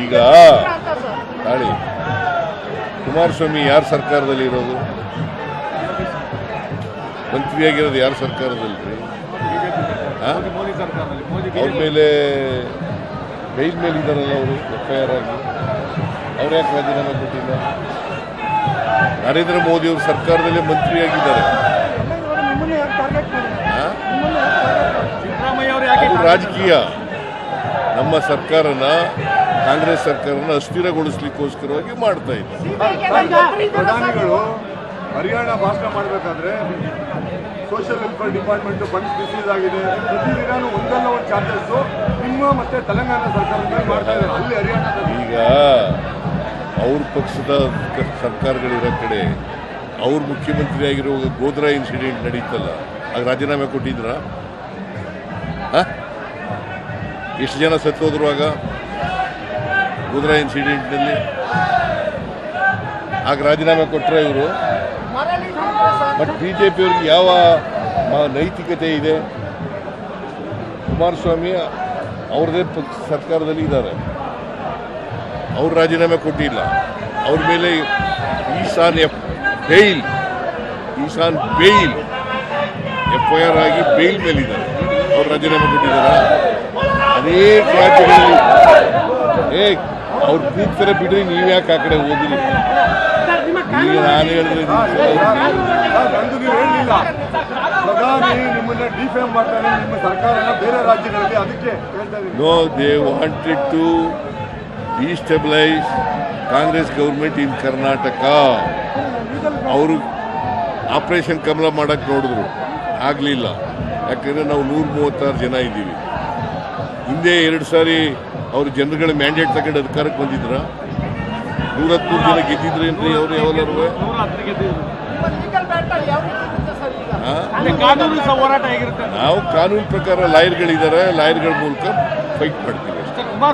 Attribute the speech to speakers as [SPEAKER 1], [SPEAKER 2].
[SPEAKER 1] ಈಗ ತಾಳಿ ಕುಮಾರಸ್ವಾಮಿ ಯಾರ ಸರ್ಕಾರದಲ್ಲಿ ಇರೋದು? ಮಂತ್ರಿಯಾಗಿರೋದು ಯಾರ ಸರ್ಕಾರದಲ್ಲಿ ರೀ? ಅವ್ರ ಮೇಲೆ ಬೈಲ್ ಮೇಲೆ ಇದ್ದಾರಲ್ಲ ಅವರು FIR ಆಗಿ, ಅವ್ರು ಯಾಕೆ ರಾಜೀನಾಮೆ ಕೊಟ್ಟಿಲ್ಲ? ನರೇಂದ್ರ ಮೋದಿ ಅವ್ರ ಸರ್ಕಾರದಲ್ಲೇ ಮಂತ್ರಿಯಾಗಿದ್ದಾರೆ. ಅದು ರಾಜಕೀಯ. ನಮ್ಮ ಸರ್ಕಾರನ, ಕಾಂಗ್ರೆಸ್ ಸರ್ಕಾರನ ಅಸ್ಥಿರಗೊಳಿಸ್ಲಿಕ್ಕೋಸ್ಕರವಾಗಿ ಮಾಡ್ತಾ ಇದ್ದಾರೆ.
[SPEAKER 2] ಪ್ರಧಾನಿಗಳು ಹರಿಯಾಣ ಭಾಷಣ ಮಾಡಬೇಕಾದ್ರೆ social welfare department funds misuse ಆಗಿದೆ, ಪ್ರತಿದಿನ ಒಂದಲ್ಲ ಒಂದು ಚಾರ್ಜಸ್ ನಿಮ್ಮ ಮತ್ತೆ ತೆಲಂಗಾಣ ಸರ್ಕಾರದ ಮಾಡ್ತಾ ಇದ್ದಾರೆ. ಅಲ್ಲಿ ಹರಿಯಾಣದಲ್ಲಿ
[SPEAKER 1] ಈಗ ಅವ್ರ ಪಕ್ಷದ ಸರ್ಕಾರಗಳಿರೋ ಕಡೆ ಅವ್ರ ಮುಖ್ಯಮಂತ್ರಿ ಆಗಿರುವಾಗ ಗೋಧ್ರಾ ಇನ್ಸಿಡೆಂಟ್ ನಡೀತಲ್ಲ, ಆಗ ರಾಜೀನಾಮೆ ಕೊಟ್ಟಿದ್ರ? ಎಷ್ಟು ಜನ ಸತ್ತೋದ್ರು ಆಗ ಗೋಧ್ರಾ ಇನ್ಸಿಡೆಂಟ್ನಲ್ಲಿ? ಆಗ ರಾಜೀನಾಮೆ ಕೊಟ್ಟರೆ ಇವರು. ಬಟ್ BJP ಅವ್ರಿಗೆ ಯಾವ ನೈತಿಕತೆ ಇದೆ? ಕುಮಾರಸ್ವಾಮಿ ಅವ್ರದೇ ಸರ್ಕಾರದಲ್ಲಿ ಇದ್ದಾರೆ, ಅವ್ರು ರಾಜೀನಾಮೆ ಕೊಟ್ಟಿಲ್ಲ. ಅವ್ರ ಮೇಲೆ ಈಶಾನ್ ಬೇಲ್ FIR ಆಗಿ ಬೇಲ್ ಮೇಲಿದ್ದಾರೆ, ಅವ್ರು ರಾಜೀನಾಮೆ ಕೊಟ್ಟಿದ್ದಾರ? ಅನೇಕ ರಾಜ್ಯಗಳಲ್ಲಿ ಅವ್ರು ಕೂಗ್ತಾರೆ ಬಿಡ್ರಿ, ನೀವ್ಯಾಕೆ ಆ ಕಡೆ ಹೋದಿರಿ? ಈಗ ನಾನು ಹೇಳಿದ್ರೆ
[SPEAKER 2] ಹೇಳಲಿಲ್ಲ, ಪ್ರಧಾನಿ ನಿಮ್ಮನ್ನ ಡಿಫೇಮ್ ಮಾಡ್ತಾರೆ ನಿಮ್ಮ ಸರ್ಕಾರನ ಬೇರೆ ರಾಜ್ಯಗಳಲ್ಲಿ, ಅದಕ್ಕೆ ಹೇಳ್ತಾ ಇದ್ದೀನಿ.
[SPEAKER 1] No, they wanted to destabilise Congress government in Karnataka. ಅವರು ಆಪರೇಷನ್ ಕಮಲ ಮಾಡಕ್ಕೆ ನೋಡಿದ್ರು, ಆಗಲಿಲ್ಲ. ಯಾಕಂದರೆ ನಾವು 136 ಜನ ಇದ್ದೀವಿ. ಹಿಂದೆ 2 ಸಾರಿ ಅವರು ಜನಗಳ ಮ್ಯಾಂಡೇಟ್ ತಗೊಂಡು ಅಧಿಕಾರಕ್ಕೆ ಬಂದಿದ್ರ? 113 ಜನ ಗೆದ್ದಿದ್ರೇನ್ರಿ ಅವರು? ಯಾವಲ್ಲರೂ ನಾವು ಕಾನೂನು ಪ್ರಕಾರ ಲಾಯರ್ಗಳಿದ್ದಾರೆ, ಲಾಯರ್ಗಳ ಮೂಲಕ ಫೈಟ್ ಮಾಡ್ತೀವಿ.